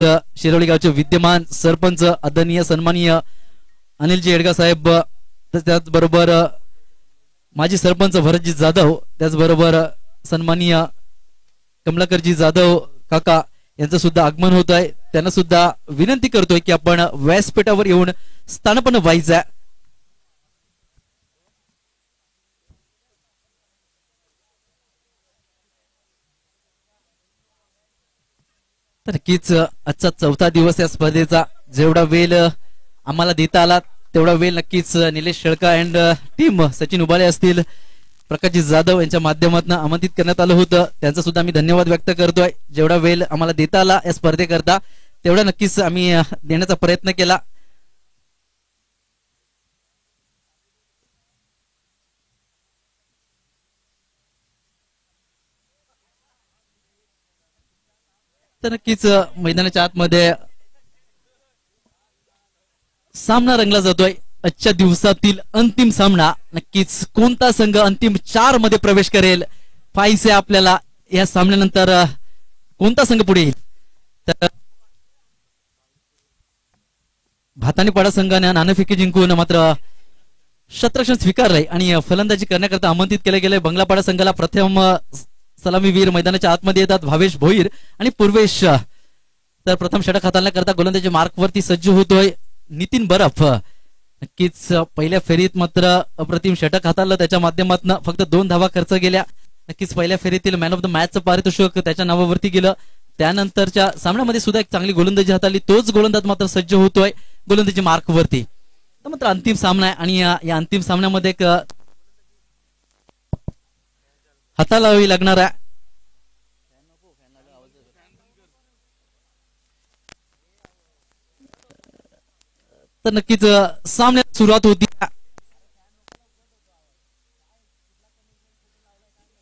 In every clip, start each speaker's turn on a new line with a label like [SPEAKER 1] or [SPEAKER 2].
[SPEAKER 1] शिरोली गावचे विद्यमान सरपंच आदरणीय सन्माननीय अनिलजी येडगा साहेब, त्याचबरोबर माजी सरपंच भरतजी जाधव, त्याचबरोबर सन्माननीय कमलाकरजी जाधव काका यांचं सुद्धा आगमन होत आहे. त्यांना सुद्धा विनंती करतोय की आपण व्यासपीठावर येऊन स्थानपन्न व्हायचं. तर नक्कीच आजचा चौथा दिवस या स्पर्धेचा. जेवढा वेळ आम्हाला देता आला तेवढा वेळ नक्कीच निलेश शेळका अँड टीम, सचिन उबाळे असतील, प्रकाशजी जाधव यांच्या माध्यमातून आमंत्रित करण्यात आलं होतं. त्यांचा सुद्धा मी धन्यवाद व्यक्त करतोय. जेवढा वेळ आम्हाला देता आला या स्पर्धेकरता तेवढा नक्कीच आम्ही देण्याचा प्रयत्न केला. तर नक्कीच मैदानाच्या आतमध्ये सामना रंगला जातोय. आजच्या दिवसातील अंतिम सामना. नक्कीच कोणता संघ अंतिम 4 मध्ये प्रवेश करेल पाहायचे आपल्याला. या सामन्यानंतर कोणता संघ पुढे येईल. तर भातानीपाडा संघाने नाणेफेकी जिंकून मात्र शतरक्षण स्वीकारलंय आणि फलंदाजी करण्याकरता आमंत्रित केले गेले. बंगलापाडा संघाला प्रथम सलामीवीर मैदानाच्या आतमध्ये येतात भावेश भोईर आणि पूर्वेश. तर प्रथम षटक हाताळण्याकरता गोलंदाजी मार्कवरती सज्ज होतोय नितीन बरफ. नक्कीच पहिल्या फेरीत मात्र अप्रतिम षटक हाताळलं. त्याच्या माध्यमातून फक्त 2 धावा खर्च गेल्या. नक्कीच पहिल्या फेरीतील मॅन ऑफ द मॅचचं पारितोषिक त्याच्या नावावरती गेलं. त्यानंतरच्या सामन्यामध्ये सुद्धा एक चांगली गोलंदाजी हाताळली. तोच गोलंदाज मात्र सज्ज होतोय गोलंदाजी मार्कवरती. तर मात्र अंतिम सामना आहे आणि या अंतिम सामन्यामध्ये एक हाताळावी लागणार आहे. तर नक्कीच सामन्यात सुरुवात होती.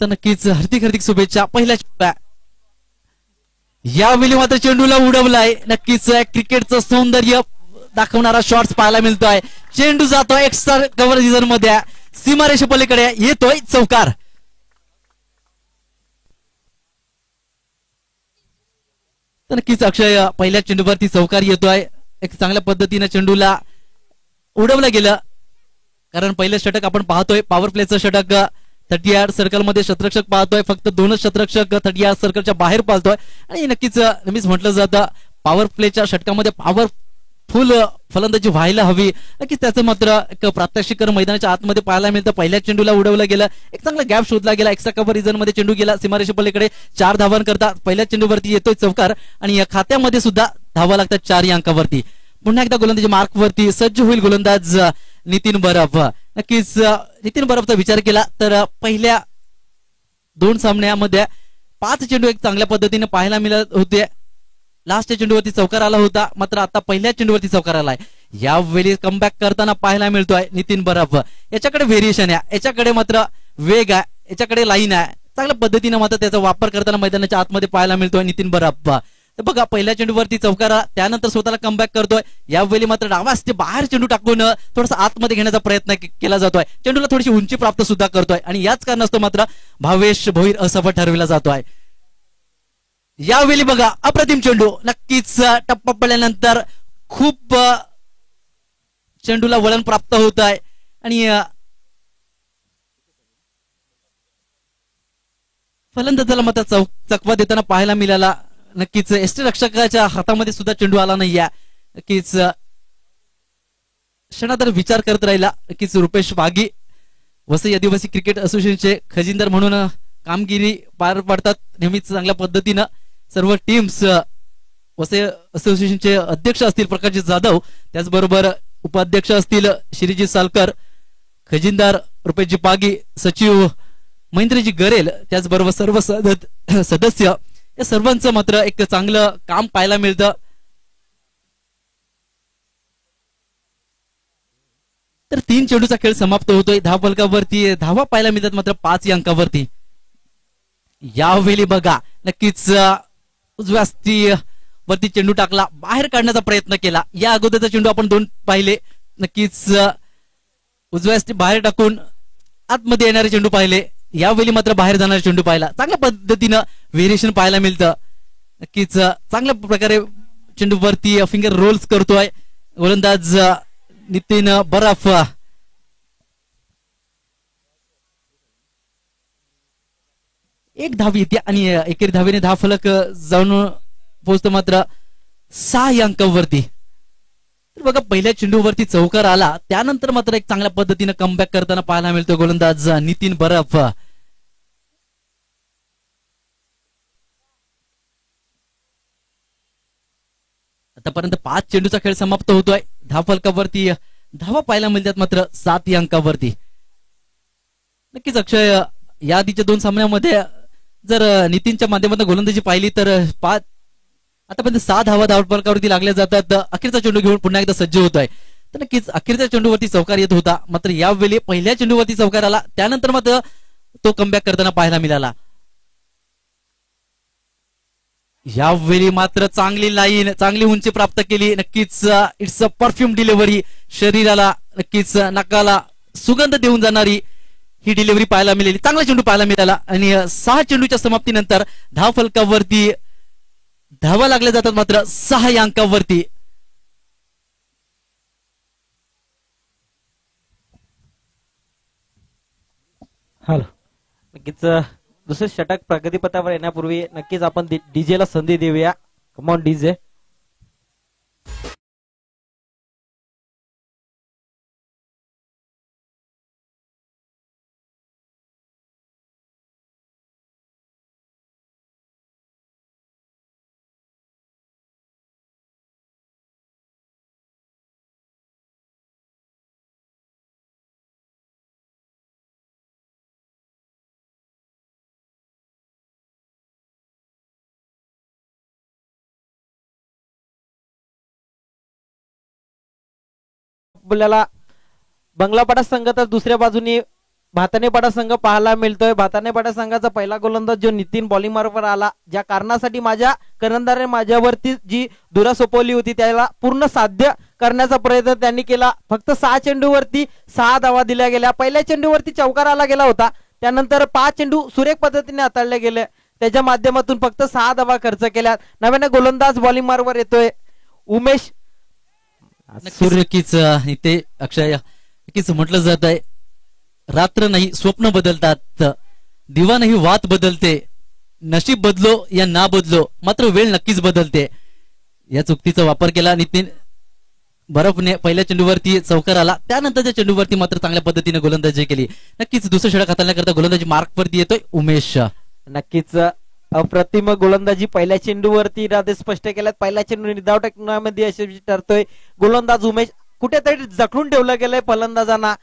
[SPEAKER 1] तर नक्कीच हार्दिक शुभेच्छा. पहिल्या यावेळी मात्र चेंडूला उडवलाय. नक्कीच क्रिकेटचं सौंदर्य दाखवणारा शॉट्स पाहायला मिळतोय. चेंडू जातोय एक्स्ट्रा कव्हर झोन मध्ये, सीमारेषे पलीकडे येतोय चौकार. तर नक्कीच अक्षय पहिल्या चेंडूवरती चौकार येतोय. एक चांगल्या पद्धतीने चेंडूला उडवलं गेलं. कारण पहिलं षटक आपण पाहतोय पॉवर प्लेचं षटक 30 यार्ड सर्कल मध्ये शतरक्षक पाहतोय. फक्त 2च शतरक्षक 30 यार्ड सर्कलच्या बाहेर पाहतोय. आणि नक्कीच नेहमीच म्हटलं जातं पॉवर प्लेच्या षटकामध्ये पॉवरफुल फलंदाजी व्हायला हवी. नक्कीच त्याचं मात्र एक प्रात्यक्षिक मैदानाच्या आतमध्ये पाहायला मिळतं. पहिल्या चेंडूला उडवलं गेलं. एक चांगला गॅप शोधला गेला. एक्स्ट्रा कव्हर रिजन मध्ये चेंडू गेला सीमारेषे पलीकडे. 4 धावांकरता पहिल्या चेंडूवरती येतोय चौकार आणि या खात्यामध्ये सुद्धा धावा लागतात 4 या अंकावरती. पुन्हा एकदा गोलंदाजी मार्कवरती सज्ज होईल गोलंदाज नितीन बरफ. नक्कीच नितीन बरफचा विचार केला तर पहिल्या 2 सामन्यामध्ये 5 चेंडू एक चांगल्या पद्धतीने पाहायला मिळत होते. लास्टच्या चेंडूवरती चौकार आला होता. मात्र आता पहिल्या चेंडूवरती चौकार आलाय. यावेळी कमबॅक करताना पाहायला मिळतोय नितीन बरफ. याच्याकडे व्हेरिएशन आहे, याच्याकडे मात्र वेग आहे, याच्याकडे लाईन आहे. चांगल्या पद्धतीने मात्र त्याचा वापर करताना मैदानाच्या आतमध्ये पाहायला मिळतोय नितीन बरफ. तर बघा पहिल्या चेंडूवरती चौकार, त्यानंतर स्वतःला कमबॅक करतोय. यावेळी मात्र डावास ते बाहेर चेंडू टाकून थोडासा आतमध्ये घेण्याचा प्रयत्न केला जातोय. चेंडूला थोडीशी उंची प्राप्त सुद्धा करतोय आणि याच कारणास्तव मात्र भावेश भोईर असफल ठरविला जातोय. यावेळी बघा अप्रतिम चेंडू. नक्कीच टप्पा पडल्यानंतर खूप चेंडूला वळण प्राप्त होत आहे आणि फलंदाजाला मात्र चकवा देताना पाहायला मिळाला. नक्कीच एसटी रक्षकाच्या हातामध्ये सुद्धा चेंडू आला नाहीये. नक्कीच क्षणातर विचार करत राहिला. नक्कीच रुपेश वाघी वसई आदिवासी क्रिकेट असोसिएशनचे खजिनदार म्हणून कामगिरी पार पाडतात नेहमीच चांगल्या पद्धतीनं. सर्व टीम्स वसई असोसिएशनचे अध्यक्ष असतील प्रकाशजी जाधव, त्याचबरोबर उपाध्यक्ष असतील श्रीजी सालकर, खजिनदार रुपेशजी पागी, सचिव महेंद्रजी गरेल, त्याचबरोबर सर्व सदस्य या सर्वांचं मात्र एक चांगलं काम पाहायला मिळतं. तर 3 चेंडूचा खेळ समाप्त होतोय. धावफलकावरती धावा पाहायला मिळतात मात्र 5 या अंकावरती. यावेळी बघा नक्कीच उजव्या वरती चेंडू टाकला, बाहेर काढण्याचा प्रयत्न केला. या अगोदरचा चेंडू आपण 2 पाहिले. नक्कीच उजव्या बाहेर टाकून आतमध्ये येणारे चेंडू पाहिले. यावेळी मात्र बाहेर जाणारे चेंडू पाहिला. चांगल्या पद्धतीनं व्हेरिएशन पाहायला मिळतं. नक्कीच चांगल्या प्रकारे चेंडूवरती फिंगर रोल्स करतोय गोलंदाज नितीन बरफ. एक धावी येते आणि एकेरी धावीने 10 फलक जाऊन पोहोचतो मात्र 6 अंकावरती. तर बघा पहिल्या चेंडूवरती चौकार आला त्यानंतर मात्र एक चांगल्या पद्धतीने कमबॅक करताना पाहायला मिळतो गोलंदाज नितीन बरफ. आतापर्यंत 5 चेंडूचा खेळ समाप्त होतोय. 10 फलकावरती धावा पाहायला मिळतात मात्र 7 अंकावरती. नक्कीच अक्षय या आधीच्या 2 सामन्यामध्ये जर नितीनच्या माध्यमातून गोलंदाजी पाहिली तर आतापर्यंत 6 धावा धावफलकावरती लागल्या जातात. अखेरचा चेंडू घेऊन पुन्हा एकदा सज्ज होतोय. तर नक्कीच अखेरच्या चेंडूवरती चौकार येत होता मात्र यावेळी पहिल्या चेंडूवरती चौकार आला त्यानंतर मात्र तो कमबॅक करताना पाहायला मिळाला. यावेळी मात्र चांगली लाईन चांगली उंची प्राप्त केली. नक्कीच इट्स अ परफ्यूम डिलिव्हरी. शरीराला नक्कीच नाकाला सुगंध देऊन जाणारी ही डिलिव्हरी पाहायला मिळाली. चांगला चेंडू पाहायला मिळाला आणि 6 चेंडूच्या समाप्तीनंतर 10 फलकावरती धावा लागल्या जातात मात्र 6 अंकावरती.
[SPEAKER 2] हॅलो नक्कीच दुसरे षटक प्रगतीपथावर येण्यापूर्वी नक्कीच आपण डीजे ला संधी देऊया. Come on DJ. आपल्याला बंगलापाडा संघ तर दुसऱ्या बाजूने भातानेपाडा संघ पाहायला मिळतोय. भातानेपाडा संघाचा पहिला गोलंदाज जो नितीन बॉलिंग मार्फत आला ज्या कारणासाठी माझ्या करंदाराने माझ्यावरती जी धुरा सोपवली होती त्याला पूर्ण साध्य करण्याचा प्रयत्न त्यांनी केला. फक्त 6 चेंडूवरती 6 धावा दिल्या गेल्या. पहिल्या चेंडूवरती चौकार आला गेला होता त्यानंतर 5 चेंडू सुरेख पद्धतीने हाताळले गेले त्याच्या माध्यमातून फक्त 6 धावा खर्च केल्या. नव्याने गोलंदाज बॉलिंग मार्फत येतोय उमेश.
[SPEAKER 1] नक्कीच इथे अक्षय नक्कीच म्हटलं जात आहे रात्र नाही स्वप्न बदलतात दिवा नाही वात बदलते नशीब बदलो या ना बदलो मात्र वेळ नक्कीच बदलते. या चुकीचा वापर केला नितीन बरफने. पहिल्या चेंडूवरती चौकार आला त्यानंतरच्या चेंडूवरती मात्र चांगल्या पद्धतीने गोलंदाजी केली. नक्कीच दुसरं षटक हाताळण्याकरता गोलंदाजी मार्क वरती येतोय उमेश.
[SPEAKER 2] नक्कीच अप्रतिम गोलंदाजी पहिल्या चेंडूवरती राधे स्पष्ट केल्यात. पहिल्या चेंडू निर्धाव टेकण्यामध्ये यशस्वी ठरतोय गोलंदाज उमेश. कुठेतरी जखडून ठेवलं गेलंय फलंदाजांना.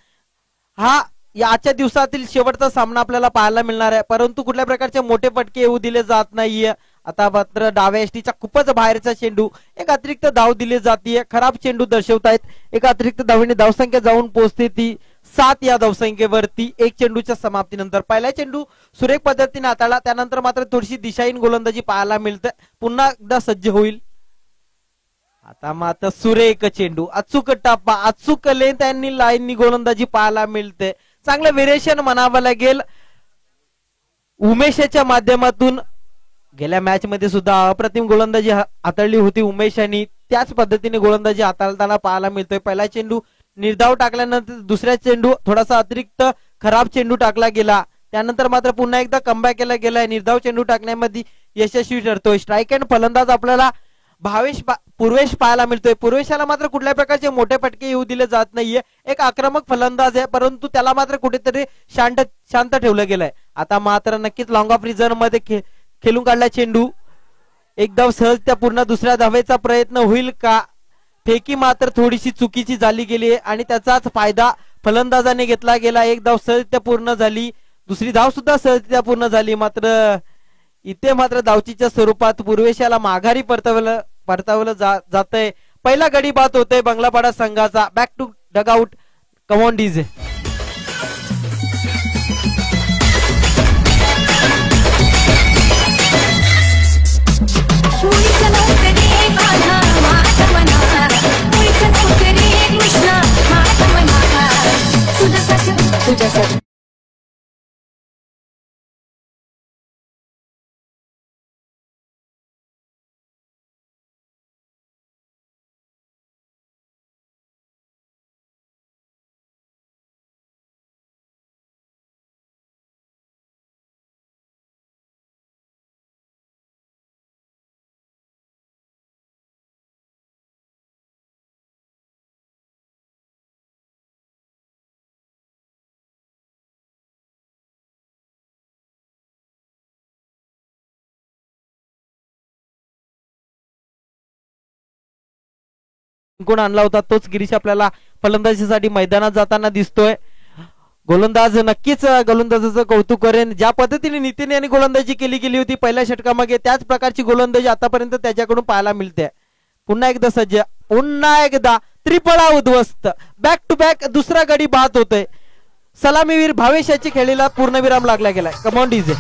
[SPEAKER 2] हा या आजच्या दिवसातील शेवटचा सामना आपल्याला पाहायला मिळणार आहे परंतु कुठल्या प्रकारचे मोठे फटके येऊ दिले जात नाहीये. आता मात्र डाव्या एसटीच्या खूपच बाहेरचा चेंडू एक अतिरिक्त धाव दिली जाते. खराब चेंडू दर्शवतायत. एक अतिरिक्त धावेने धावसंख्या जाऊन पोहोचते ती 7 या धावसंख्येवरती 1 चेंडूच्या समाप्तीनंतर. पहिला चेंडू सुरेख पद्धतीने हाताळला त्यानंतर मात्र थोडीशी दिशाहीन गोलंदाजी पाहायला मिळते. पुन्हा एकदा सज्ज होईल. आता मात्र सुरेख चेंडू अचूक टप्पा अचूक लेंथ त्यांनी लाईननी गोलंदाजी पाहायला मिळते. चांगलं व्हेरिएशन म्हणावं लागेल उमेशच्या माध्यमातून. गेल्या मॅच मध्ये सुद्धा अप्रतिम गोलंदाजी हाताळली होती उमेशांनी. त्याच पद्धतीने गोलंदाजी हाताळताना पाहायला मिळतोय. पहिला चेंडू निर्धाव टाकल्यानंतर दुसऱ्या चेंडू थोडासा अतिरिक्त खराब चेंडू टाकला गेला त्यानंतर मात्र पुन्हा एकदा कमबॅक केला गेलाय. निर्धाव चेंडू टाकण्यामध्ये यशस्वी ठरतोय. स्ट्राईक अँड फलंदाज आपल्याला पूर्वेश पाहायला मिळतोय. पूर्वेशाला मात्र कुठल्या प्रकारचे मोठे फटके येऊ दिले जात नाहीये. एक आक्रमक फलंदाज आहे परंतु त्याला मात्र कुठेतरी शांत ठेवलं गेलंय. आता मात्र नक्कीच लॉंग ऑफ रिझर्व मध्ये खेळून काढला चेंडू. एक धाव सहज त्या पूर्ण दुसऱ्या धावेचा प्रयत्न होईल का. फेकी मात्र थोडीशी चुकीची झाली गेली आणि त्याचाच फायदा फलंदाजाने घेतला गेला. एक धाव सहजरित्या पूर्ण झाली. दुसरी धाव सुद्धा सहजरित्या पूर्ण झाली. मात्र इथे मात्र धावचीच्या स्वरूपात पूर्वेशाला माघारी परतावलं जातंय. पहिला गडी बाद होतोय बंगलापाडा संघाचा. Back to dugout. Come on DJ.
[SPEAKER 3] तुझ्यासाठी
[SPEAKER 2] जिंकून आणला होता तोच गिरीश आपल्याला फलंदाजीसाठी मैदानात जाताना दिसतोय. गोलंदाज नक्कीच गोलंदाजाचं कौतुक करेन. ज्या पद्धतीने नितीन यांनी गोलंदाजी केली गेली होती पहिल्या षटकामागे त्याच प्रकारची गोलंदाजी आतापर्यंत त्याच्याकडून पाहायला मिळते. पुन्हा एकदा सज्ज, पुन्हा एकदा त्रिफळा उद्ध्वस्त, बॅक टू बॅक दुसरा गडी बाद होतोय. सलामीवीर भावेश याची खेळीला पूर्णविराम लागला गेलाय. Come on DJ.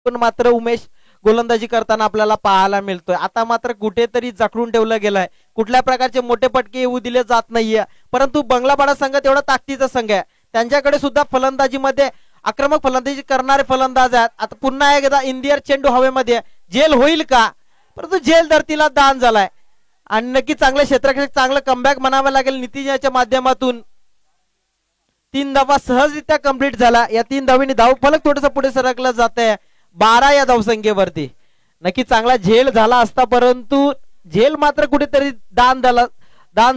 [SPEAKER 2] पण मात्र उमेश गोलंदाजी करताना आपल्याला पाहायला मिळतोय. आता मात्र कुठेतरी जखडून ठेवलं गेलंय. कुठल्या प्रकारचे मोठे पटके येऊ दिले जात नाहीये. परंतु बंगलापाडा संघ तेवढा ताकदीचा संघ आहे. त्यांच्याकडे सुद्धा फलंदाजीमध्ये आक्रमक फलंदाजी करणारे फलंदाज आहेत. आता पुन्हा एकदा इंडियर चेंडू हवेमध्ये झेल होईल का? परंतु झेल धरतीला दान झालाय आणि नक्की चांगल्या क्षेत्ररक्षक चांगलं कमबॅक म्हणावं लागेल नितीन याच्या माध्यमातून. 3 धावा सहजरित्या कंप्लीट झाला. या 3 धावांनी धावफलक थोडस पुढे सरकलं जात आहे 12 या धावसंख्येवरती. नक्की चांगला झेल झाला असता परंतु झेल मात्र कुठेतरी दान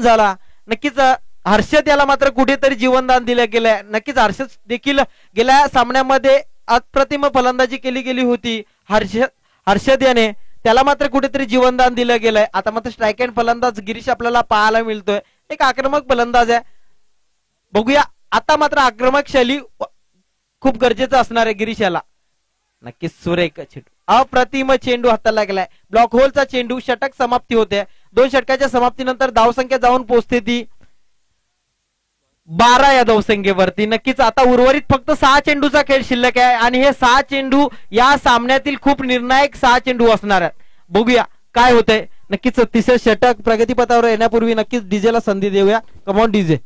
[SPEAKER 2] झाला. नक्कीच हर्षद याला मात्र कुठेतरी जीवनदान दिलं गेलंय. नक्कीच हर्षद देखील गेल्या सामन्यामध्ये अप्रतिम फलंदाजी केली गेली होती. हर्षद याने त्याला मात्र कुठेतरी जीवनदान दिलं गेलंय. आता मात्र स्ट्राईक अँड फलंदाज गिरीश आपल्याला पाहायला मिळतोय. एक आक्रमक फलंदाज आहे. बघूया आता मात्र आक्रमक शैली खूप गरजेचं असणार आहे गिरीश याला. नक्कीच सुरेख चेंडू, अप्रतिम चेंडू हाताला गेलाय. ब्लॉक होलचा चेंडू. षटक समाप्ती होते. 2 षटकाच्या समाप्तीनंतर धावसंख्या जाऊन पोहोचते ती 12 या धावसंख्येवरती. नक्कीच आता उर्वरित फक्त 6 चेंडूचा खेळ शिल्लक आहे आणि हे 6 चेंडू या सामन्यातील खूप निर्णायक 6 चेंडू असणार आहेत. बघूया काय होतंय. नक्कीच तिसरे षटक प्रगतीपथावर येण्यापूर्वी नक्कीच डीजेला संधी देऊया. Come on DJ.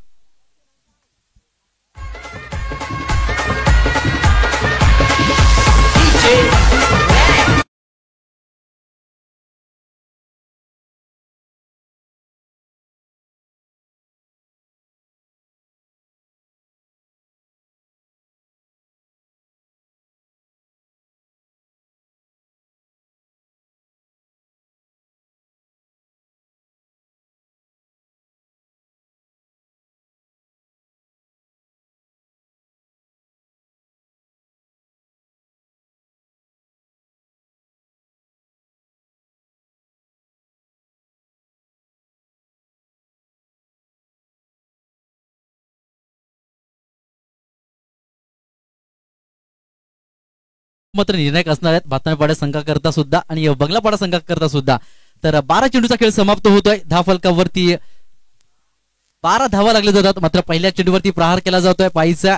[SPEAKER 1] मात्र निर्णायक असणार आहेत भातनाळपाडा संघाकरता सुद्धा आणि बंगलापाडा संघाकरता सुद्धा. तर 12 चेंडूचा खेळ समाप्त होतोय. धावफलकावरती 12 धावा लागल्या जातात. मात्र पहिल्या चेंडूवरती प्रहार केला जातोय पायीचा.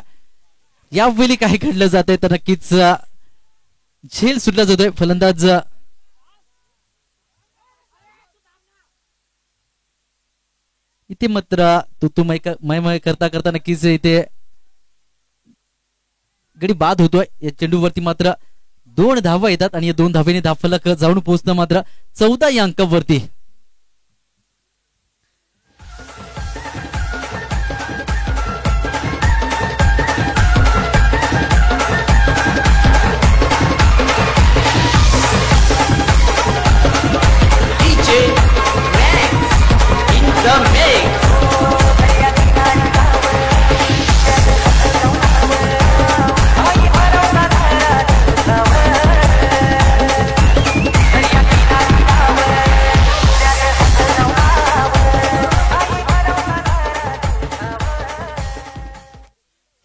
[SPEAKER 1] यावेळी काय घडलं जातंय तर नक्कीच झेल सुटला जातोय. फलंदाज इथे मात्र मय करता करता नक्कीच इथे गडी बाद होतोय. या चेंडूवरती मात्र 2 धावा येतात आणि या 2 धावेने धावफलक जाऊन पोहोचणं मात्र 14 या अंकावरती.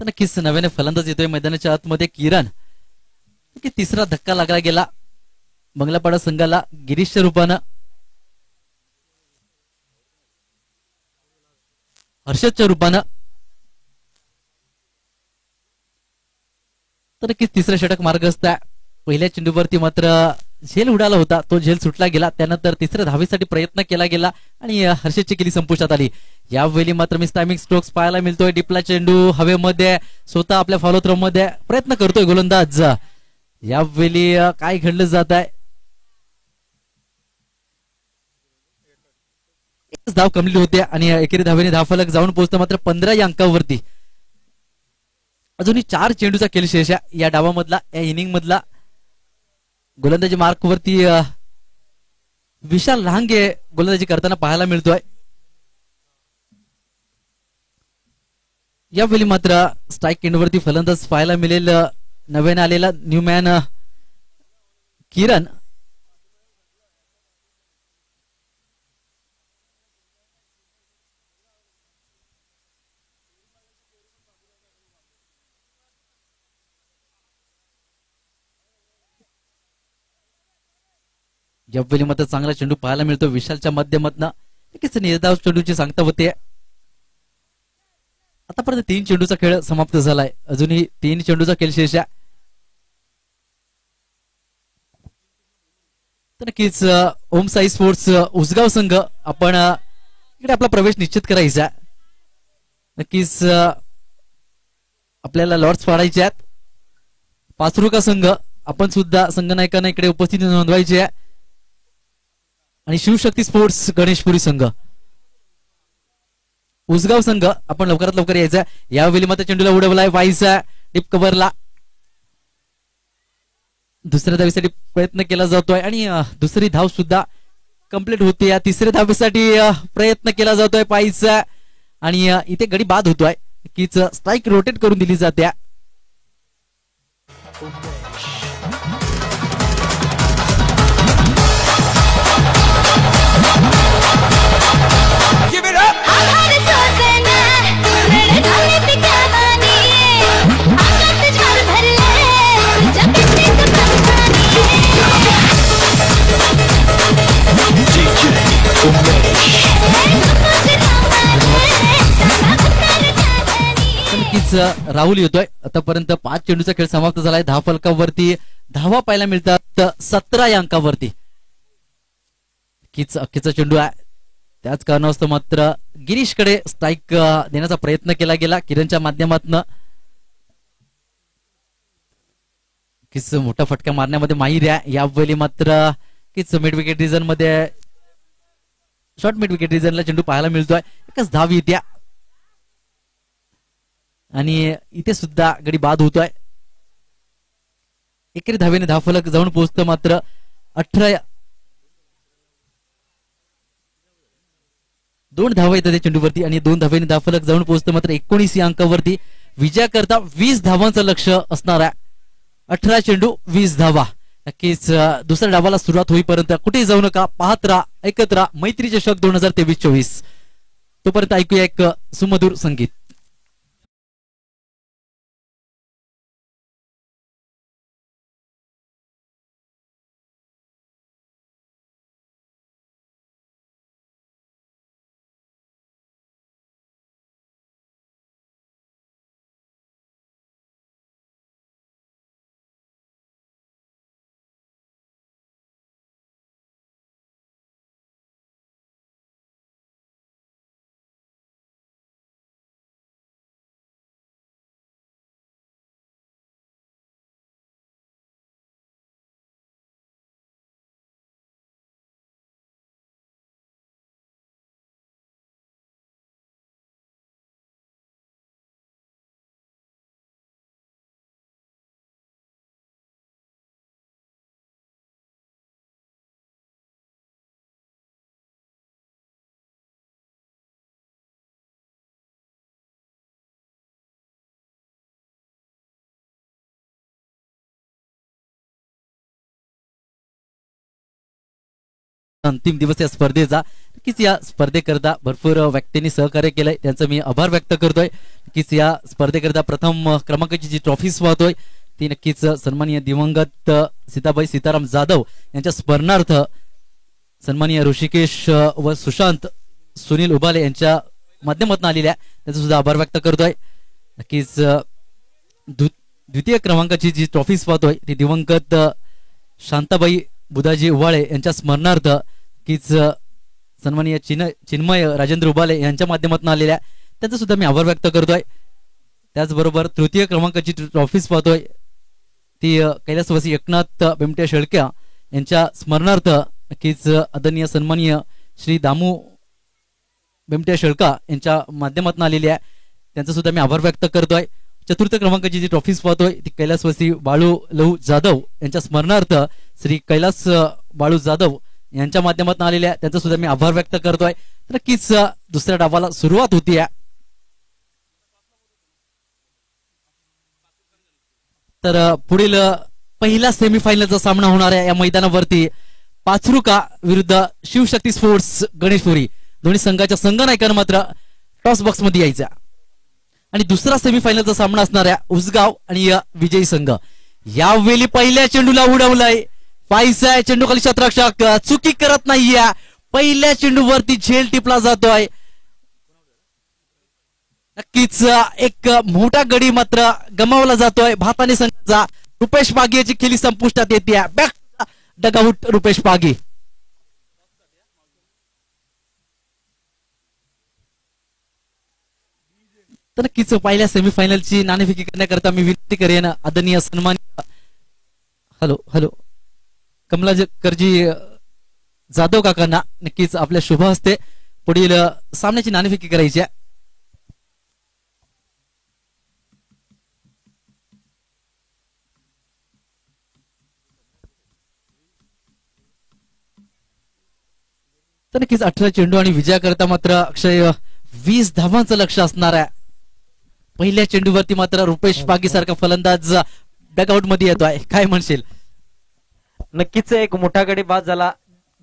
[SPEAKER 1] नक्कीच नव्याने फलंदाज येतोय मैदानाच्या आतमध्ये किरण. तिसरा धक्का लागला गेला बंगलापाडा संघाला गिरीशच्या रूपानं. हर्षदच्या रूपानं तर नक्कीच तिसरं षटक मार्गस्थ आहे. पहिल्या चेंडूवरती मात्र झेल उडाला होता, तो झेल सुटला गेला. त्यानंतर तिसऱ्या धावेसाठी प्रयत्न केला गेला आणि हर्षदची केली संपुष्टात आली. यावेळी मात्र मिस टायमिंग स्ट्रोक्स पाहायला मिळतोय. डिपला चेंडू हवेमध्ये स्वतः आपल्या फॉलो थ्रो मध्ये प्रयत्न करतोय गोलंदाज. यावेळी काय घडलं जात आहे, एकच धाव कमली होते आणि एकेरी धावेने धावफलक जाऊन पोहोचतो मात्र 15 या अंकावरती. अजूनही 4 चेंडूचा खेळ शेष आहे या डावामधला, या इनिंग मधला. गोलंदाजी मार्क वरती विशाल लहांगे गोलंदाजी करताना पाहायला मिळतोय. यावेळी मात्र स्ट्राईक एंडवरती फलंदाज पाहायला मिळेल नव्याने आलेला न्यूमॅन किरण. यावेळी मात्र चांगला चेंडू पाहायला मिळतो विशालच्या माध्यमातून. नक्कीच निर्धाव चेंडूची सांगता होते. आतापर्यंत 3 चेंडूचा खेळ समाप्त झालाय, अजूनही 3 चेंडूचा खेळ शेष आहे. तर नक्कीच ओम साई स्पोर्ट्स उसगाव संघ आपण इकडे आपला प्रवेश निश्चित करायचा. नक्कीच आपल्याला लॉर्ड्स फाडायचे आहेत. पाचरुका संघ आपण सुद्धा संघनायकांना इकडे उपस्थिती नोंदवायची आहे. आणि शिवशक्ती स्पोर्ट्स गणेशपुरी संघ, उसगाव संघ आपण लवकरात लवकर यायचा. यावेळी मात्र चेंडूला उडवलाय वाईचा डिप कव्हरला. दुसऱ्या धावेसाठी प्रयत्न केला जातोय आणि दुसरी धाव सुद्धा कंप्लीट होते. या तिसऱ्या धावेसाठी प्रयत्न केला जातोय पायीचा आणि इथे गडी बाद होतोय. कीच स्ट्राईक रोटेट करून दिली जाते. राहुल येतोय. आतापर्यंत 5 चेंडूचा खेळ समाप्त झालाय. धावफलकावरती धावा पाहायला मिळतात 17 या अंकावरती. कीच अखेरचा चेंडू आहे, त्याच कारणास्तव मात्र गिरीशकडे स्ट्राईक देण्याचा प्रयत्न केला गेला किरणच्या माध्यमातून. किस मोठा फटका मारण्यामध्ये माहीर आहे. यावेळी मात्र किच मिड विकेट रिजन मध्ये शॉर्ट मिड विकेट रिजनला चेंडू पाहायला मिळतोय. एकच धाव येत्या आणि इथे सुद्धा गडी बाद होतोय. एकेरी धावेने धावफलक जाऊन पोहोचतं मात्र 18. 2 धावा येतात त्या चेंडूवरती आणि 2 धावेने धावफलक जाऊन पोहोचतं मात्र 19 या अंकावरती. विजयाकरता 20 धावांचं लक्ष असणार आहे. 18 चेंडू 20 धावा. नक्कीच दुसऱ्या डावाला सुरुवात होईपर्यंत कुठे जाऊ नका, पाहत राहा, ऐकत राहा मैत्री चषक 2023-24. तोपर्यंत ऐकूया एक सुमधुर संगीत. अंतिम दिवस या स्पर्धेचा. नक्कीच या स्पर्धेकरता भरपूर व्यक्तींनी सहकार्य केलंय, त्यांचं मी आभार व्यक्त करतोय. नक्कीच या स्पर्धेकरता प्रथम क्रमांकाची जी ट्रॉफीज पाहतोय ती नक्कीच सन्माननीय दिवंगत सीताबाई सीताराम जाधव यांच्या स्मरणार्थ सन्माननीय ऋषिकेश व सुशांत सुनील उबाले यांच्या माध्यमातून आलेल्या, त्याचा सुद्धा आभार व्यक्त करतोय. नक्कीच द्वितीय क्रमांकाची जी ट्रॉफीज पाहतोय ती दिवंगत शांताबाई बुधाजी उवाळे यांच्या स्मरणार्थ कीच सन्माननीय चिन्मय राजेंद्र उबाले यांच्या माध्यमातून आलेल्या त्यांचा सुद्धा मी आभार व्यक्त करतोय. त्याचबरोबर तृतीय क्रमांकाची ट्रॉफीज पाहतोय ती कैलासवासी एकनाथ बिमट्या शेळक्या यांच्या स्मरणार्थ नक्कीच आदरणीय सन्माननीय श्री दामू बिमट्या शेळका यांच्या माध्यमातून आलेली आहे. त्यांचा सुद्धा मी आभार व्यक्त करतोय. चतुर्थ क्रमांकाची जी ट्रॉफीज पाहतोय ती कैलासवासी बाळू लहू जाधव यांच्या स्मरणार्थ श्री कैलास बाळू जाधव यांच्या माध्यमातून आलेल्या त्यांचा सुद्धा मी आभार व्यक्त करतोय. नक्कीच दुसऱ्या डावाला सुरुवात होती. तर पुढील पहिला सेमीफायनलचा सामना होणार आहे या मैदानावरती पाचरुका विरुद्ध शिवशक्ती स्पोर्ट्स गणेशपुरी. दोन्ही संघाच्या संघनायकांना मात्र टॉस बॉक्स मध्ये यायचा आणि दुसरा सेमीफायनलचा सामना असणार आहे उसगाव आणि विजयी संघ. यावेळी पहिल्या चेंडूला उडवलाय पायसा चेंडू खाली शतरक्षक चुकी करत नाहीये. पहिल्या चेंडूवरती झेल टिपला जातोय. नक्कीच एक मोठा गडी मात्र गमावला जातोय भाताने संघाचा. रुपेश पागी याची खेळी संपुष्टात येते. Back dugout Rupesh Pagi. तर नक्कीच पहिल्या सेमीफायनलची नाणेफेकी करण्याकरता मी विनंती करेन आदरणीय सन्मान हॅलो कमलाकरजी जाधव काकांना नक्कीच आपल्या शुभ हस्ते पुढील सामन्याची नाणेफेकी करायची आहे. तर नक्कीच 18 चेंडू आणि विजयाकरता मात्र अक्षय 20 धावांचं लक्ष असणार आहे. पहिल्या चेंडूवरती मात्र रुपेश पागी सारखा फलंदाज डगआउट मध्ये येतोय. काय म्हणशील?
[SPEAKER 2] नक्कीच एक मोठा गडी बाद झाला.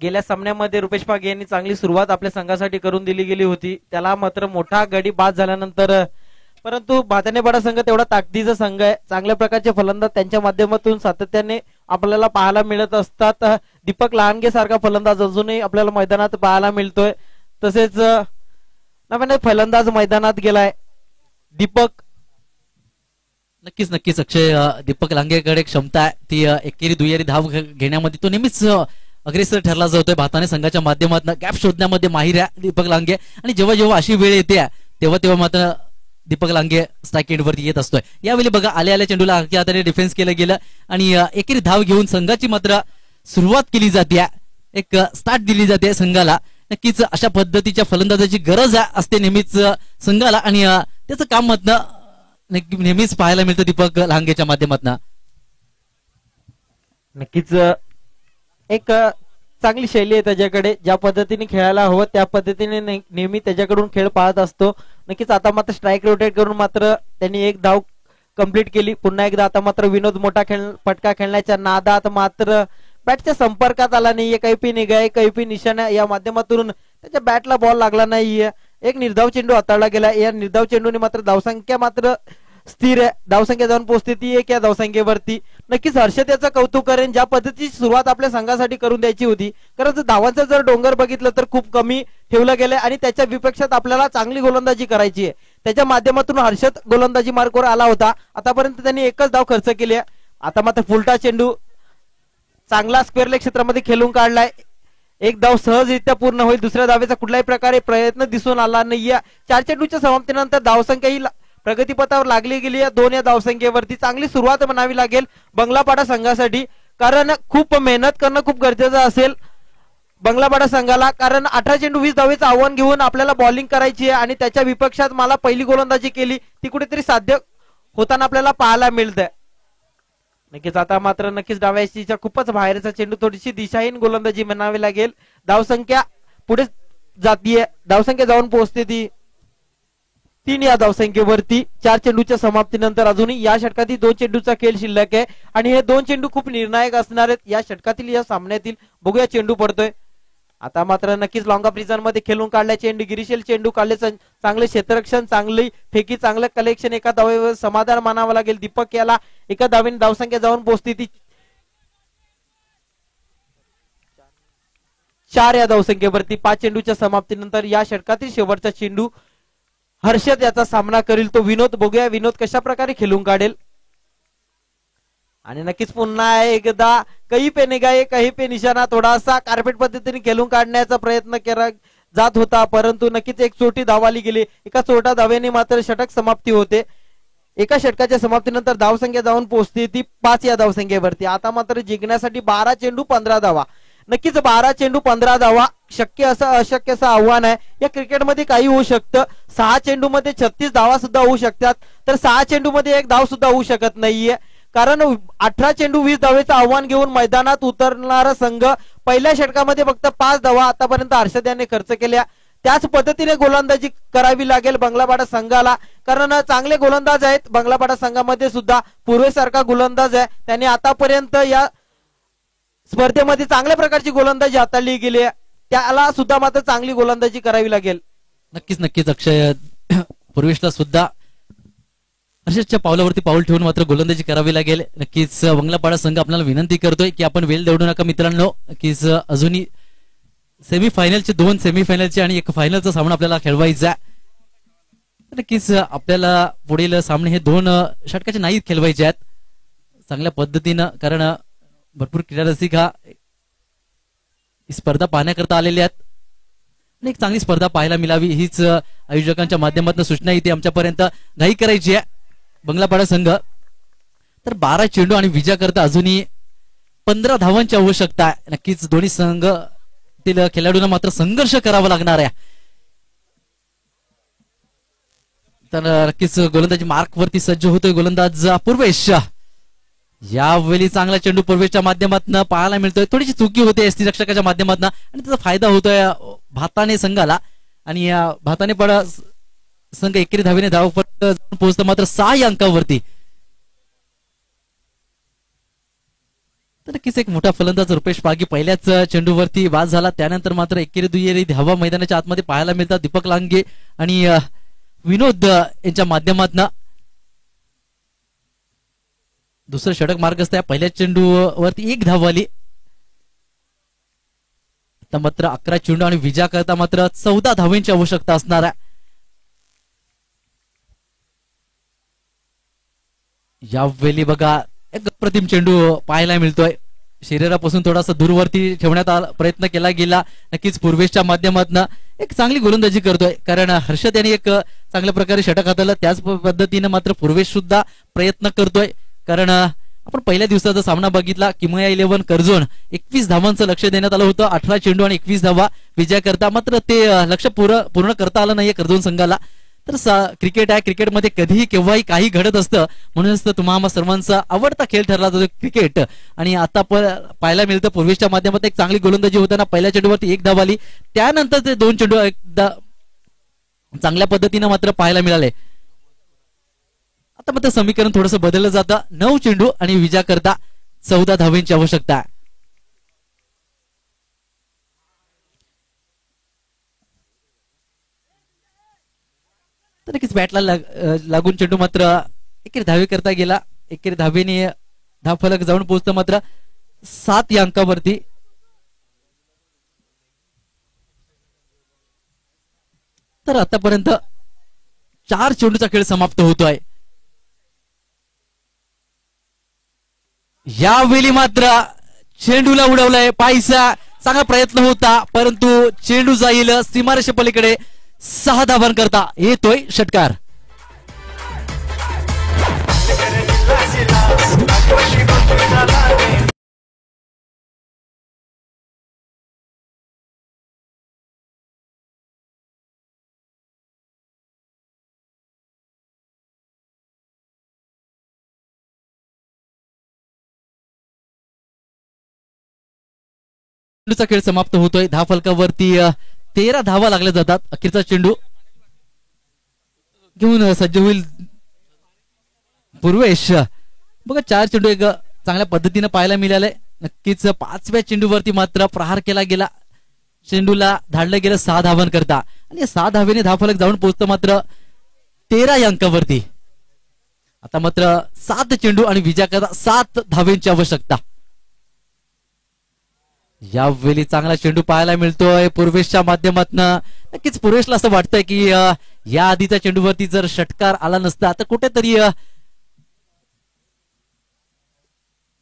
[SPEAKER 2] गेल्या सामन्यामध्ये रुपेश पागी यांनी चांगली सुरुवात आपल्या संघासाठी करून दिली गेली होती. त्याला मात्र मोठा गडी बाद झाल्यानंतर परंतु भातानेपाडा संघ तेवढा ताकदीचा संघ आहे. चांगल्या प्रकारचे फलंदाज त्यांच्या माध्यमातून सातत्याने आपल्याला पाहायला मिळत असतात. दीपक लहानगे सारखा फलंदाज अजूनही आपल्याला मैदानात पाहायला मिळतोय. तसेच नव्याने फलंदाज मैदानात गेलाय दीपक.
[SPEAKER 1] नक्कीच अक्षय दीपक लांगेकडे क्षमता आहे ती एकेरी दुहेरी धाव घेण्यामध्ये तो नेहमीच अग्रेसर ठरला जातोय. भाताने संघाच्या माध्यमातून गॅप शोधण्यामध्ये माहिर आहे दीपक लांगे आणि जेव्हा अशी वेळ येते तेव्हा मात्र दीपक लांगे स्ट्राईक एंडवरती येत असतोय. यावेळी बघा आल्या चेंडूला हलक्या हाताने डिफेन्स केलं गेलं आणि एकेरी धाव घेऊन संघाची मात्र सुरुवात केली जाते. एक स्टार्ट दिली जाते संघाला. नक्कीच अशा पद्धतीच्या फलंदाजाची गरज असते नेहमीच संघाला आणि त्याचं काम मात्र नेहमीच पाहायला मिळतं दीपक लांगेच्या माध्यमातून.
[SPEAKER 2] नक्कीच एक चांगली शैली आहे त्याच्याकडे. ज्या पद्धतीने खेळायला हवं त्या पद्धतीने नेहमी त्याच्याकडून खेळ पाहत असतो. नक्कीच आता मात्र स्ट्राईक रोटेट करून मात्र त्यांनी एक धाव कंप्लीट केली. पुन्हा एकदा आता मात्र विनोद मोठा फटका खेळण्याच्या नादात मात्र बॅटच्या संपर्कात आला नाहीये. कैफी निघाय कैफी निशाणा या माध्यमातून त्याच्या बॅटला बॉल लागला नाहीये. एक निर्धाव चेंडू हाताळला गेला. या निर्धाव चेंडूने मात्र धावसंख्या मात्र स्थिर आहे. धावसंख्या जाऊन पोहोचते ती एक या धावसंख्येवरती. नक्कीच हर्षद याचं कौतुक करेन ज्या पद्धतीची सुरुवात आपल्या संघासाठी करून द्यायची होती. कारण धावांचा जर डोंगर बघितलं तर खूप कमी ठेवलं गेलंय आणि त्याच्या विपेक्षात आपल्याला चांगली गोलंदाजी करायची आहे. त्याच्या माध्यमातून हर्षद गोलंदाजी मार्कवर आला होता. आतापर्यंत त्यांनी एकच धाव खर्च केली आहे. आता मात्र फुलटा चेंडू चांगला स्क्वेअर लेग क्षेत्रामध्ये खेळून काढलाय. एक धाव सहजरित्या पूर्ण होईल. दुसऱ्या धावेचा कुठल्याही प्रकारे प्रयत्न दिसून आला नाहीये. 4 चेंडूच्या समाप्तीनंतर धावसंख्या ही प्रगतीपथावर लागली गेली आहे. 2 या धावसंख्येवरती चांगली सुरुवात म्हणावी लागेल बंगलापाडा संघासाठी. कारण खूप मेहनत करणं खूप गरजेचं असेल बंगलापाडा संघाला. कारण 18 चेंडू 20 धावेचं आव्हान घेऊन आपल्याला बॉलिंग करायची आहे आणि त्याच्या विपक्षात मला पहिली गोलंदाजी केली ती कुठेतरी साध्य होताना आपल्याला पाहायला मिळतंय. नक्कीच आता मात्र नक्कीच डाव्याच्या खूपच बाहेरचा चेंडू थोडीशी दिशाहीन गोलंदाजी म्हणावी लागेल. धावसंख्या पुढे जातीये. धावसंख्या जाऊन पोहोचते ती 3 या धावसंख्येवरती. 4 चेंडूच्या समाप्तीनंतर अजूनही या षटकातील 2 चेंडूचा खेळ शिल्लक आहे आणि हे 2 चेंडू खूप निर्णायक असणार आहेत या षटकातील या सामन्यातील. बघूया चेंडू पडतोय. आता मात्र नक्कीच लॉंग ऑफ रिझन मध्ये खेळून काढलाय चेंडू. गिरीशेल चेंडू काढले. चांगले क्षेत्ररक्षण चांगली फेकी चांगलं कलेक्शन. एका धावेवर समाधान मानावं लागेल. दीपक याला एका धावेने धावसंख्या जाऊन पोहोचते ती 4 या धावसंख्येवरती. 5 चेंडूच्या समाप्तीनंतर या षटकातील शेवटचा चेंडू हर्षद याचा सामना करील तो विनोद. बघूया विनोद कशा प्रकारे खेळून काढेल. आणि नक्कीच पुन्हा एकदा कही पे निगाहे कही पे निशाणा थोडासा कार्पेट पद्धतीने खेळून काढण्याचा प्रयत्न केला जात होता, परंतु नक्कीच एक चोटी धावाली गेली. एका चोटा धावेने मात्र षटक समाप्ती होते. एका षटकाच्या समाप्तीनंतर धावसंख्या जाऊन पोहोचते ती 5 या धावसंख्येवरती. आता मात्र जिंकण्यासाठी 12 चेंडू 15 धावा. नक्कीच 12 चेंडू 15 धावा शक्य असं अशक्य असं आव्हान आहे. या क्रिकेटमध्ये काही होऊ शकतं. 6 चेंडू मध्ये 36 धावा सुद्धा होऊ शकतात, तर 6 चेंडू मध्ये एक धाव सुद्धा होऊ शकत नाहीये. कारण 18 चेंडू 20 धावेचं आव्हान घेऊन मैदानात उतरणारा संघ पहिल्या षटकामध्ये फक्त 5 धावा आतापर्यंत हर्षद याने खर्च केल्या. त्याच पद्धतीने गोलंदाजी करावी लागेल बंगलापाडा संघाला, कारण चांगले गोलंदाज आहेत बंगलापाडा संघामध्ये सुद्धा. पूर्वेसारखा गोलंदाज आहे, त्याने आतापर्यंत या स्पर्धेमध्ये चांगल्या प्रकारची गोलंदाजी हाताळली गेली आहे. त्याला सुद्धा मात्र चांगली गोलंदाजी करावी लागेल.
[SPEAKER 1] नक्कीच अक्षय, पूर्वेशला सुद्धा हर्षदच्या पावलावरती पाऊल ठेवून मात्र गोलंदाजी करावी लागेल. नक्कीच बंगलापाडा संघ आपल्याला विनंती करतोय की आपण वेळ दौडू नका मित्रांनो. नक्कीच अजूनही सेमीफायनलचे 2 सेमीफायनलचे आणि एक फायनलचा सामना आपल्याला खेळवायचा. नक्कीच आपल्याला पुढील सामने हे 2 षटकाचे नाही खेळवायचे आहेत चांगल्या पद्धतीनं, कारण भरपूर क्रीडा रसिक हा स्पर्धा पाहण्याकरता आलेले आहेत आणि एक चांगली स्पर्धा पाहायला मिळावी हीच आयोजकांच्या माध्यमातून सूचना इथे आमच्यापर्यंत घाई करायची आहे. बंगलापाडा संघ तर 12 चेंडू आणि विजय करता अजूनही 15 धावांची आवश्यकता आहे. नक्कीच दोन्ही संघ खेळाडूंना मात्र संघर्ष करावा लागणार आहे. तर नक्कीच गोलंदाजी मार्क वरती सज्ज होतोय गोलंदाज पूर्वेश. यावेळी चांगला चेंडू पूर्वेशच्या माध्यमातून पाहायला मिळतोय. थोडीशी चुकी होते एसटी रक्षकाच्या माध्यमातून आणि त्याचा फायदा होतोय भाताने संघाला. आणि या भाताने पण संघ एकेरी धावेने धावपट पोहोचतो मात्र 6 अंकावरती. तर नक्कीच एक मोठा फलंदाज रुपेश पागी पहिल्याच चेंडूवरती बाद झाला. त्यानंतर मात्र एकेरी दुहेरी धावा मैदानाच्या आतमध्ये पाहायला मिळतात. दीपक लांगे आणि विनोद यांच्या माध्यमातून दुसरं षटक मार्गस्थ आहे. पहिल्या चेंडूवरती 1 धाव आली. आता मात्र 11 चेंडू आणि विजय करता मात्र 14 धावांची आवश्यकता असणार आहे. यावेळी बघा एक अप्रतिम चेंडू पाहायला मिळतोय. शरीरापासून थोडासा दूरवरती ठेवण्यात प्रयत्न केला गेला. नक्कीच पूर्वेशच्या माध्यमातून एक चांगली गोलंदाजी करतोय, कारण हर्षद यांनी एक चांगल्या प्रकारे षटक हाताळलं. त्याच पद्धतीने मात्र पूर्वेश सुद्धा प्रयत्न करतोय, कारण आपण पहिल्या दिवसाचा सामना बघितला. किमया 11 कर्जोन 21 धावांचं लक्ष देण्यात आलं होतं. 18 चेंडू आणि 21 धावा विजय करता मात्र ते लक्ष पूर्ण करता आलं नाहीये कर्जोन संघाला. तर क्रिकेट आहे, क्रिकेटमध्ये कधीही केव्हाही काही घडत असतं. म्हणूनच तर तुम्हा सर्वांचा आवडता खेळ ठरला जातो क्रिकेट. आणि आता पाहायला मिळतं पूर्वेशच्या माध्यमातून एक चांगली गोलंदाजी होताना पहिल्या चेंडूवरती 1 धाव आली. त्यानंतर ते 2 चेंडू एकदा चांगल्या पद्धतीनं मात्र पाहायला मिळाले. आता मात्र समीकरण थोडंसं बदललं जातं. 9 चेंडू आणि विजय करता 14 धावांची आवश्यकता आहे. तर नक्कीच बॅटला लागून चेंडू मात्र एकेरी धावे करता गेला. एकेरी धावेने धावफलक जाऊन पोहोचतं मात्र 7 या अंकावरती. तर आतापर्यंत 4 चेंडूचा खेळ समाप्त होतोय. यावेळी मात्र चेंडूला उडवलाय पायसा. चांगला प्रयत्न होता, परंतु चेंडू जाईल सीमारेषे पलीकडे. 6 धावां करता येतोय षटकार. खेळ समाप्त होतोय. धावफलकावरती 13 धावा लागल्या जातात. अखेरचा चेंडू घेऊन सज्ज होईल पूर्वेश. बघा 4 चेंडू एक चांगल्या पद्धतीने पाहायला मिळाले. नक्कीच 5व्या चेंडूवरती मात्र प्रहार केला गेला. चेंडूला धाडलं गेलं 6 धावां करता आणि 6 धावेने धावफलक जाऊन पोहोचतं मात्र 13 या अंकावरती. आता मात्र 7 चेंडू आणि विजय करता 7 धावेंची आवश्यकता. यावेळी चांगला चेंडू पाहायला मिळतोय पूर्वेशच्या माध्यमातून. नक्कीच पूर्वेशला असं वाटतंय की या आधीच्या चेंडूवरती जर षटकार आला नसता तर कुठेतरी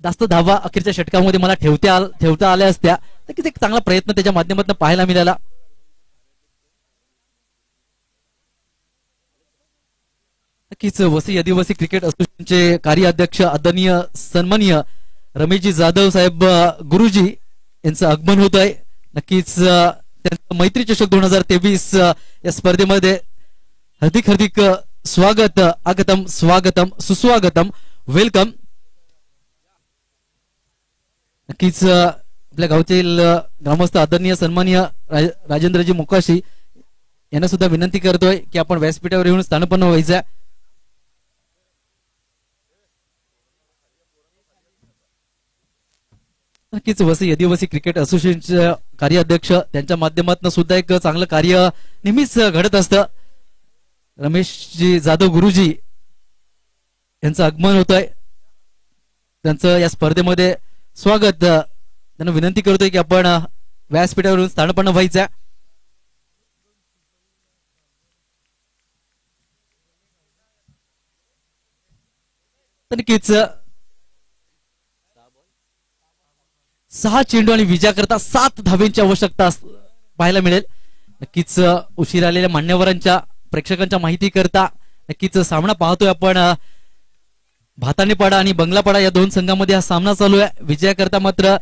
[SPEAKER 1] जास्त धावा अखेरच्या षटकामध्ये मला ठेवता आल्या असत्या, नक्कीच एक चांगला प्रयत्न त्याच्या माध्यमातून पाहायला मिळाला. नक्कीच वसई आदिवासी क्रिकेट असोसिएशनचे कार्याध्यक्ष आदरणीय सन्माननीय रमेशजी जाधव साहेब गुरुजी यांचं आगमन होत आहे. नक्कीच त्यांचं मैत्री चषक 2023 या स्पर्धेमध्ये हार्दिक स्वागत, आगतम स्वागतम सुस्वागतम, वेलकम. नक्कीच आपल्या गावतील ग्रामस्थ आदरणीय सन्माननीय राजेंद्रजी मोकाशी यांना सुद्धा विनंती करतोय की आपण व्यासपीठावर येऊन स्थानपन्न व्हायचं. नक्कीच वसई आदिवासी क्रिकेट असोसिएशनचे कार्याध्यक्ष त्यांच्या माध्यमातून सुद्धा एक चांगलं कार्य नेहमीच घडत असतं. रमेशजी जाधव गुरुजी यांचं आगमन होत आहे, त्यांचं या स्पर्धेमध्ये स्वागत. त्यांना विनंती करतोय की आपण व्यासपीठावरून स्थानपन्न व्हायचं. नक्कीच 6 चेंडू आणि विजया करता 7 धावेंची आवश्यकता पाहायला मिळेल. नक्कीच उशीर आलेल्या मान्यवरांच्या प्रेक्षकांच्या माहिती करता नक्कीच सामना पाहतोय आपण. भातानेपाडा आणि बंगलापाडा या दोन संघामध्ये हा सामना चालू आहे. विजया करता मात्र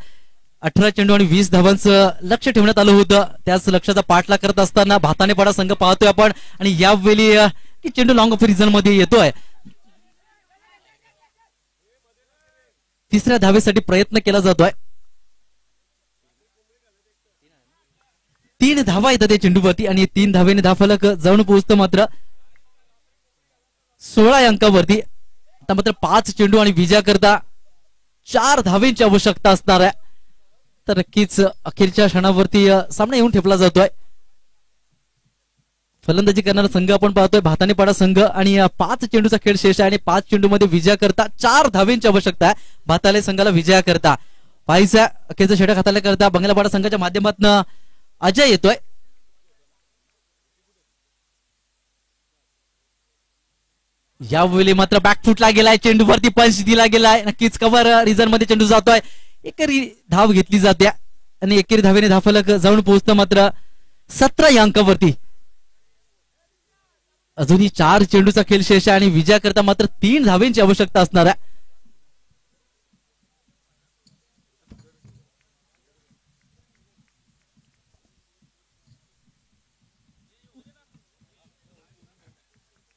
[SPEAKER 1] 18 चेंडू आणि 20 धावांचं लक्ष ठेवण्यात आलं होतं. त्याच लक्षाचा पाठलाग करत असताना भातानेपाडा संघ पाहतोय आपण आणि यावेळी चेंडू लॉंग ऑफ रिझन मध्ये येतोय. तिसऱ्या धावेसाठी प्रयत्न केला जातोय. 3 धावा येतात त्या चेंडूवरती आणि 3 धावेने धावफलक जाऊन पोहोचतं मात्र 16 या अंकावरती. आता मात्र 5 चेंडू आणि विजया करता 4 धावेंची आवश्यकता असणार आहे. तर नक्कीच अखेरच्या क्षणावरती सामना येऊन ठेपला जातोय. फलंदाजी करणारा संघ आपण पाहतोय भातानेपाडा संघ आणि 5 चेंडूचा खेळ शेष आहे आणि 5 चेंडू मध्ये विजया करता 4 धावेंची आवश्यकता आहे भाताले संघाला विजया करता. पाहिजे अखेरचा षटक हाताला करता बंगलापाडा संघाच्या माध्यमातून अजय येतोय. यावेळी मात्र बॅकफुटला गेलाय, चेंडूवरती पंच दिला गेलाय. नक्कीच कव्हर रिझन मध्ये चेंडू जातोय. एकेरी धाव घेतली जाते आणि एकेरी धावेने धावफलक जाऊन पोहोचतं मात्र 17 या अंकावरती. अजूनही 4 चेंडूचा खेळ शेष आहे आणि विजया करता मात्र 3 धावेंची आवश्यकता असणार आहे.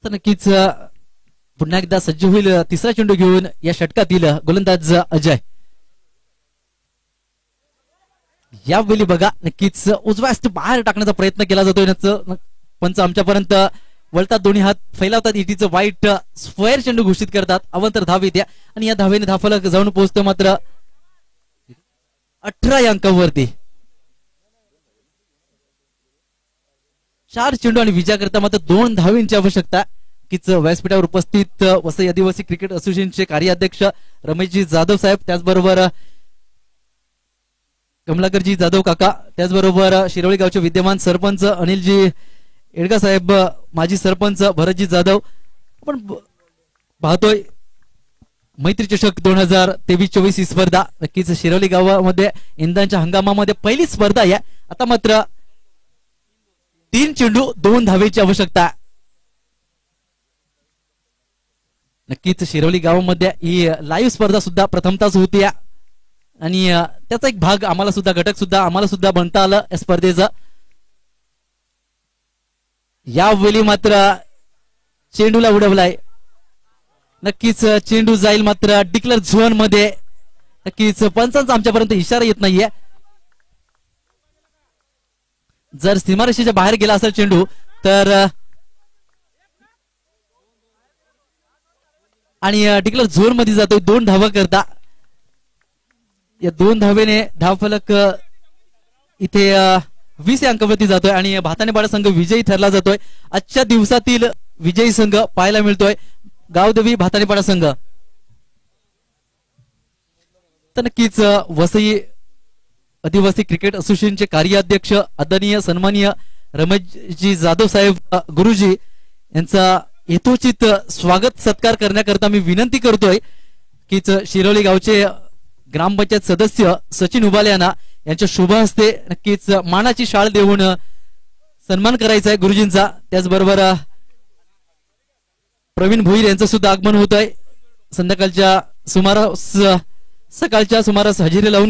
[SPEAKER 1] तर नक्कीच पुन्हा एकदा सज्ज होईल तिसरा चेंडू घेऊन या षटकातील गोलंदाज अजय. यावेळी बघा नक्कीच उजव्या बाहेर टाकण्याचा प्रयत्न केला जातोय. पंच आमच्यापर्यंत वळतात, दोन्ही हात फैलावतात, इटीचं वाईट स्क्वेअर चेंडू घोषित करतात. अवंतर धाव येते आणि या धावेने धावफलक जाऊन पोहोचतो मात्र 18 या अंकावरती. 4 चेंडू आणि विजया करता मात्र 2 धावेंची आवश्यकता. कीच व्यासपीठावर उपस्थित वसई आदिवासी क्रिकेट असोसिएशनचे कार्याध्यक्ष रमेशजी जाधव साहेब, त्याचबरोबर कमलाकरजी जाधव काका, त्याचबरोबर शिरोळी गावचे विद्यमान सरपंच अनिलजी एडगा साहेब, माजी सरपंच भरतजी जाधव. आपण पाहतोय मैत्री चषक 2023-24 ही स्पर्धा नक्कीच शिरोली गावामध्ये इंधनाच्या हंगामामध्ये पहिली स्पर्धा आहे. आता मात्र 3 चेंडू 2 धावेची आवश्यकता. नक्कीच शिरोली गावामध्ये ही लाईव्ह स्पर्धा सुद्धा प्रथमताच होती आणि त्याचा एक भाग आम्हाला सुद्धा, घटक सुद्धा आम्हाला सुद्धा बनता आलं या स्पर्धेचा. यावेळी मात्र चेंडूला उडवलाय. नक्कीच चेंडू जाईल मात्र डिक्लेअर झोन मध्ये. नक्कीच पंचांचा आमच्यापर्यंत इशारा येत नाहीये. जर सीमारेषेच्या बाहेर गेला असेल चेंडू तर आणि डिक्लेअर झोन मध्ये जातोय 2 धावा करता. या 2 धावेने धावफलक इथे 20 अंकावरती जातोय आणि भातानेपाडा संघ विजयी ठरला जातोय. आजच्या दिवसातील विजयी संघ पाहायला मिळतोय गावदेवी भातानेपाडा संघ. तर नक्कीच वसई आदिवासी क्रिकेट असोसिएशनचे कार्याध्यक्ष आदरणीय सन्माननीय रमेशजी जाधव साहेब गुरुजी यांचा यथोचित स्वागत सत्कार करण्याकरता मी विनंती करतोय की शिरोली गावचे ग्रामपंचायत सदस्य सचिन उबाले यांच्या शुभ हस्ते नक्कीच मानाची शाळ देऊन सन्मान करायचा आहे गुरुजींचा. त्याचबरोबर प्रवीण भोईर यांचं सुद्धा आगमन होत आहे. संध्याकाळच्या सुमारास सकाळच्या सुमारास हजेरी लावून